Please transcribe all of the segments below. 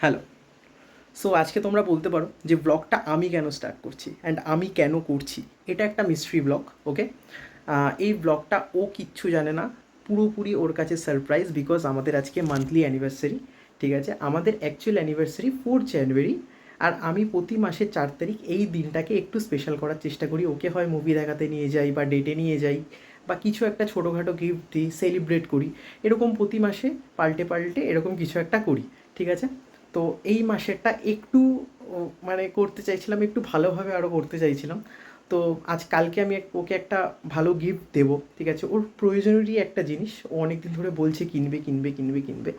Hello. So আজকে তোমরা বলতে পারো যে ব্লগটা আমি কেন স্টার্ট করছি অ্যান্ড আমি কেন করছি। এটা একটা মিস্ট্রি ব্লগ, ওকে। এই ব্লগটা ও কিচ্ছু জানে না, পুরোপুরি ওর কাছে সারপ্রাইজ, বিকজ আমাদের আজকে মান্থলি অ্যানিভার্সারি। ঠিক আছে, আমাদের অ্যাকচুয়াল অ্যানিভার্সারি 4 জানুয়ারি। আর আমি প্রতি মাসের 4 তারিখ এই দিনটাকে একটু স্পেশাল করার চেষ্টা করি। ওকে হয় মুভি দেখাতে নিয়ে যাই বা ডেটে নিয়ে যাই বা কিছু একটা ছোটোখাটো গিফট দিই, সেলিব্রেট করি। এরকম প্রতি মাসে পাল্টে পাল্টে এরকম কিছু একটা করি। ঠিক আছে, তো এই মাসেরটা একটু মানে করতে চাইছিলাম, একটু ভালোভাবে আরও করতে চাইছিলাম। তো কালকে আমি ওকে একটা ভালো গিফট দেবো। ঠিক আছে, ওর প্রয়োজনেরই একটা জিনিস, ও অনেক দিন ধরে বলছে কিনবে কিনবে কিনবে কিনবে।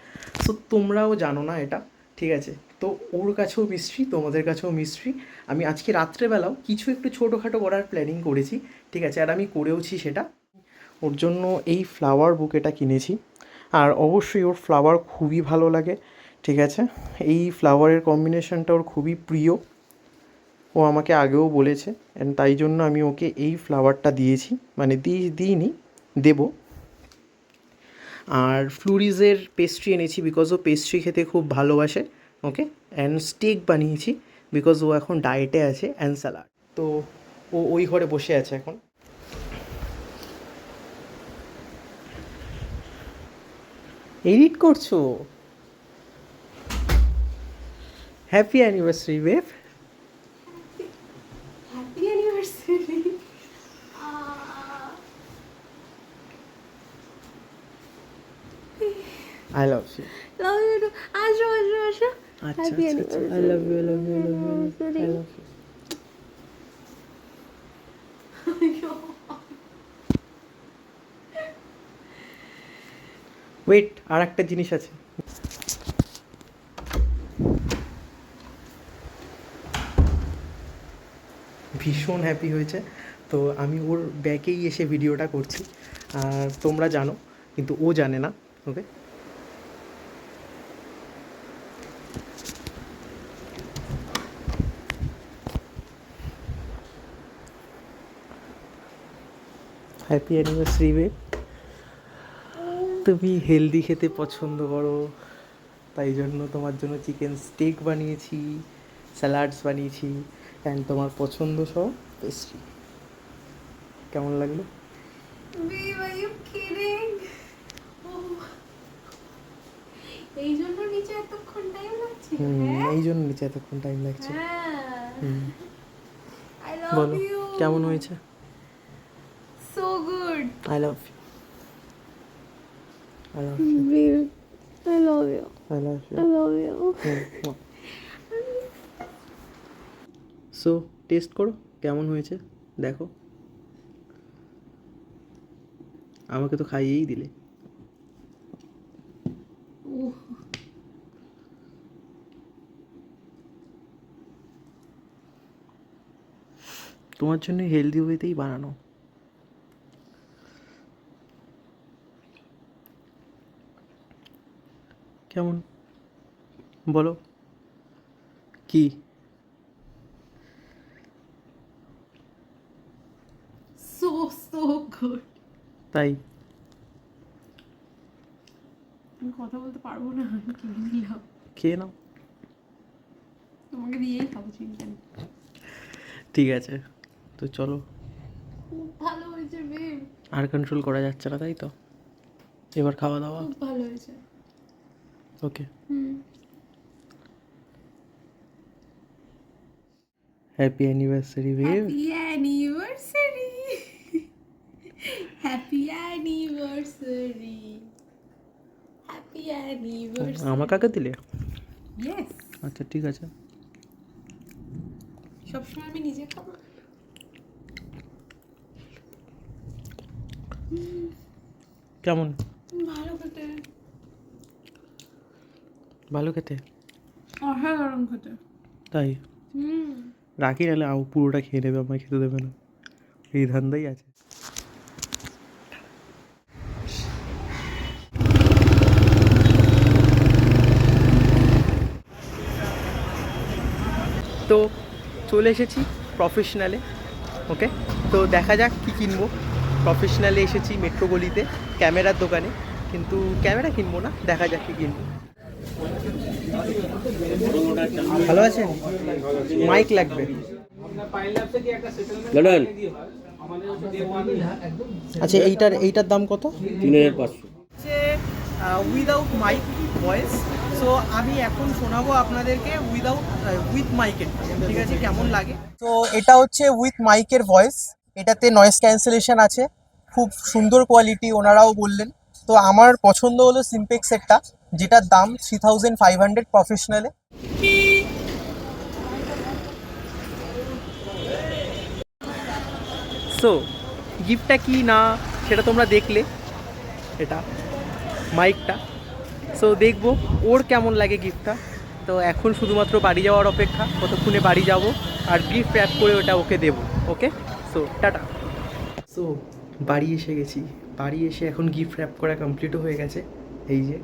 সো তোমরাও জানো না এটা, ঠিক আছে। তো ওর কাছেও মিস্ট্রি, তোমাদের কাছেও মিস্ট্রি। আমি আজকে রাত্রেবেলাও কিছু একটু ছোটোখাটো করার প্ল্যানিং করেছি। ঠিক আছে, আর আমি করেওছি সেটা। ওর জন্য এই ফ্লাওয়ার বুকেটা কিনেছি, আর অবশ্যই ওর ফ্লাওয়ার খুবই ভালো লাগে। ঠিক আছে, এই ফ্লাওয়ারের কম্বিনেশনটা ওর খুবই প্রিয়, ও আমাকে আগেও বলেছে, অ্যান্ড তাই জন্য আমি ওকে এই ফ্লাওয়ারটা দিয়েছি, মানে দিইনি, দেবো। আর ফ্লুরিজের পেস্ট্রি এনেছি, বিকজ ও পেস্ট্রি খেতে খুব ভালোবাসে, ওকে। অ্যান্ড স্টেক বানিয়েছি, বিকজ ও এখন ডায়েটে আছে, অ্যান্ড স্যালাড। তো ও ওই ঘরে বসে আছে এখন। এডিট করছো? Happy anniversary babe. Happy anniversary. I love you. Love you too. আসো আসো আসো। আচ্ছা হ্যাপি আচ্ছা আচ্ছা, I love you, I love you, I love you, anniversary. I love you. Wait, আর একটা জিনিস আছে। ভীষণ হ্যাপি হয়েছে। তো আমি ওর ব্যাকেই এসে ভিডিওটা করছি, আর তোমরা জানো কিন্তু ও জানে না, ওকে। হ্যাপি অ্যানিভার্সারি বে। তুমি হেলদি খেতে পছন্দ করো, তাই জন্য তোমার জন্য চিকেন স্টেক বানিয়েছি, স্যালাডস বানিয়েছি, অ্যান্ড তোমার পছন্দ সহ পেস্ট্রি। কেমন লাগলো? Babe, are you kidding? এই জন্য নিচে এতক্ষণ টাইম লাগছে। এই জন্য নিচে এতক্ষণ টাইম লাগছে। হ্যাঁ। হুম, I love বলো you. কেমন হয়েছে? So good. I love you, I love you, Babe, I love you. I love I you. love you. So taste করো কেমন হয়েছে, দেখো। আমাকে তো খাইয়েই দিলে। তোমার জন্য হেলদি ওয়েতেই বানানো। কেমন বলো? কি? So good. তাই? আমি কথা বলতে পারবো না, আমি কিনে নিলাম। খেয়ে নাও। তোমাকে দিয়েই খাবো, চিন্তা নেই। ঠিক আছে, তো চলো। খুব ভালো হয়েছে বেব। আর কন্ট্রোল করা যাচ্ছে না, তাই তো? এবার খাওয়া দাওয়া। খুব ভালো হয়েছে। ওকে, হুম। Happy anniversary babe. Happy anniversary. Happy anniversary. Happy anniversary. আমাকে আগে দিলে? ইয়েস। আচ্ছা ঠিক আছে। সবসময় আমি নিজে খাবো। কেমন? ভালো খেতে। ভালো খেতে? অসাধারণ খেতে। তাই? হুম। রাখি, নাহলে পুরোটা খেয়ে নেবে, আমায় খেতে দেবে না, এই ধান্দাই আছে। তো চলে এসেছি প্রফেশনালে, ওকে। তো দেখা যাক কী কিনবো। প্রফেশনালে এসেছি মেট্রো গলিতে, ক্যামেরার দোকানে, কিন্তু ক্যামেরা কিনবো না, দেখা যাক কী কিনবো। ভালো আছে? মাইক লাগবে। আচ্ছা, এইটার দাম কত? 3500। হচ্ছে উইদাউট মাইক ভয়েস। সো আমি এখন শোনাবো আপনাদেরকে উইথ মাইকের, ঠিক আছে, কেমন লাগে। তো এটা হচ্ছে উইথ মাইকের ভয়েস, এটাতে নয়েজ ক্যান্সেলেশন আছে, খুব সুন্দর কোয়ালিটি ওনারাও বললেন। তো আমার পছন্দ হলো সিম্পেক্সেরটা, যেটার দাম 3500 প্রফেশনালে। সো গিফটটা কি না সেটা তোমরা দেখলে, এটা মাইকটা। সো দেখবো ওর কেমন লাগে গিফটটা। তো এখন শুধুমাত্র বাড়ি যাওয়ার অপেক্ষা, কতক্ষণে বাড়ি যাব আর গিফট র্যাপ করে ওটা ওকে দেবো। ওকে, সো টাটা। সো বাড়ি এসে গেছি, বাড়ি এসে এখন গিফট র্যাপ করা কমপ্লিটও হয়ে গেছে। এই যে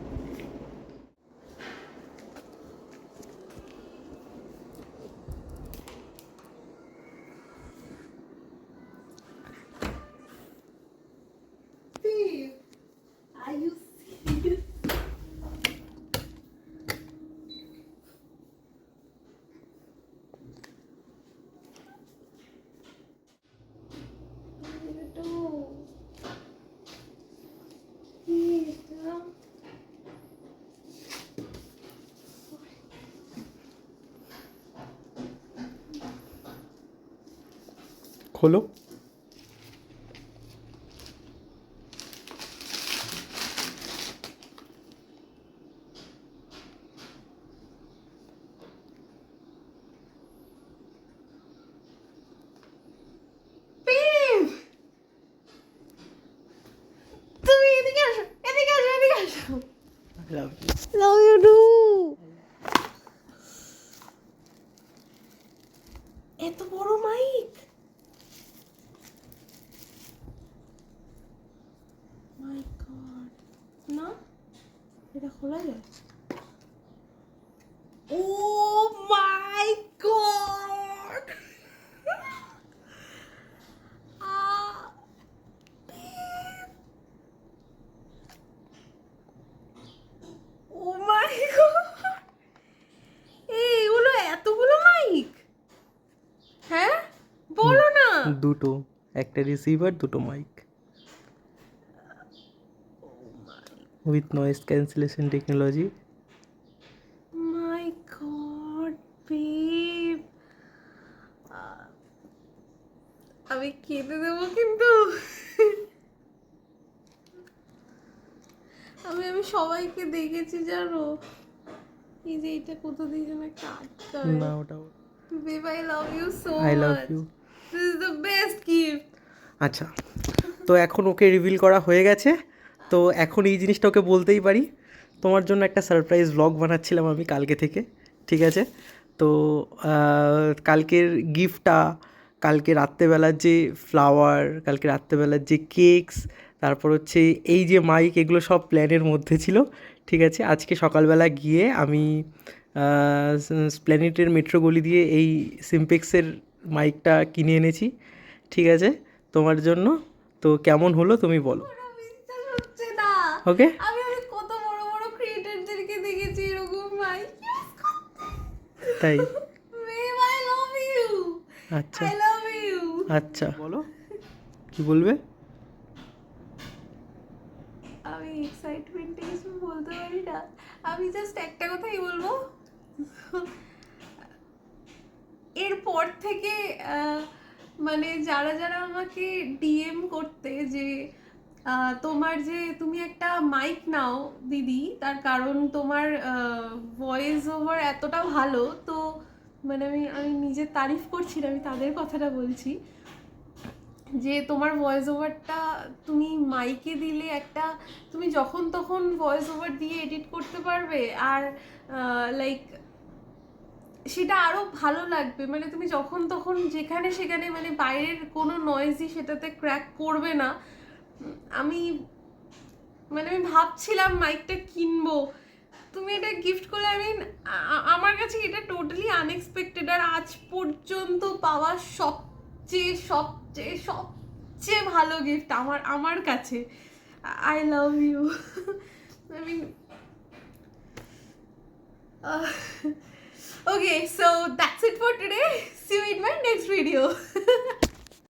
Are you serious? খোলো। তুমি এদিকে আসো, এদিকে আসো, এদিকে আসো। লাভ Love you too. এত বড় মাইক, মাই গড। না, এটা খোলা যায়? ও মাই গড, ও মাই গড, এইগুলো এতগুলো মাইক? হ্যাঁ, বলো না। দুটো, একটা রিসিভার, দুটো mic with noise cancellation technology. My god babe, আমি কেঁদে দেবো কিন্তু। আমি সবাইকে দেখেছি জানো, এই যে এটা কোথা দিয়ে যেন একটা আটকায়। না, ওটা babe, I love you so I love much, you. This is the best gift. আচ্ছা, তো এখন ওকে রিভিল করা হয়ে গেছে, তো এখন এই জিনিসটা ওকে বলতেই পারি। তোমার জন্য একটা সারপ্রাইজ ব্লগ বানাচ্ছিলাম আমি কালকে থেকে, ঠিক আছে। তো কালকের গিফটটা, কালকে রাত্রেবেলার যে ফ্লাওয়ার, কালকে রাত্রেবেলার যে কেকস, তারপর হচ্ছে এই যে মাইক, এগুলো সব প্ল্যানের মধ্যে ছিল, ঠিক আছে। আজকে সকালবেলা গিয়ে আমি স্প্ল্যানেটের মেট্রো গলি দিয়ে এই সিম্পেক্সের মাইকটা কিনে এনেছি, ঠিক আছে, তোমার জন্য। তো কেমন হলো তুমি বলো। বিশ্বাস হচ্ছে না, ওকে, আমি আমি কত বড় বড় ক্রিয়েটরদেরকে দেখেছি এরকম মাইক ইউজ করতে। তাই? বেব, আই লাভ ইউ, আচ্ছা আই লাভ ইউ। আচ্ছা, বলো কি বলবে। আমি এক্সাইটমেন্টে কিছু বলতে পারি না, আমি জাস্ট একটা কথাই বলবো, এরপর থেকে মানে যারা যারা আমাকে ডিএম করতে যে তোমার যে তুমি একটা মাইক নাও দিদি, তার কারণ তোমার ভয়েস ওভার এতটা ভালো, তো মানে আমি আমি নিজের তারিফ করছি না, আমি তাদের কথাটা বলছি যে তোমার ভয়েস ওভারটা তুমি মাইকে দিলে একটা, তুমি যখন তখন ভয়েস ওভার দিয়ে এডিট করতে পারবে, আর লাইক সেটা আরো ভালো লাগবে, মানে তুমি যখন তখন যেখানে সেখানে, মানে বাইরের কোনো নয়েজই সেটাতে ক্র্যাক করবে না। আমি মানে আমি ভাবছিলাম মাইকটা কিনবো, তুমি এটা গিফট করলে, আমি আমার কাছে এটা টোটালি আনএক্সপেক্টেড, আর আজ পর্যন্ত পাওয়া সবচেয়ে সবচেয়ে সবচেয়ে ভালো গিফট আমার আমার কাছে। I love you. I mean Uh, okay, so that's it for today. See you in my next video.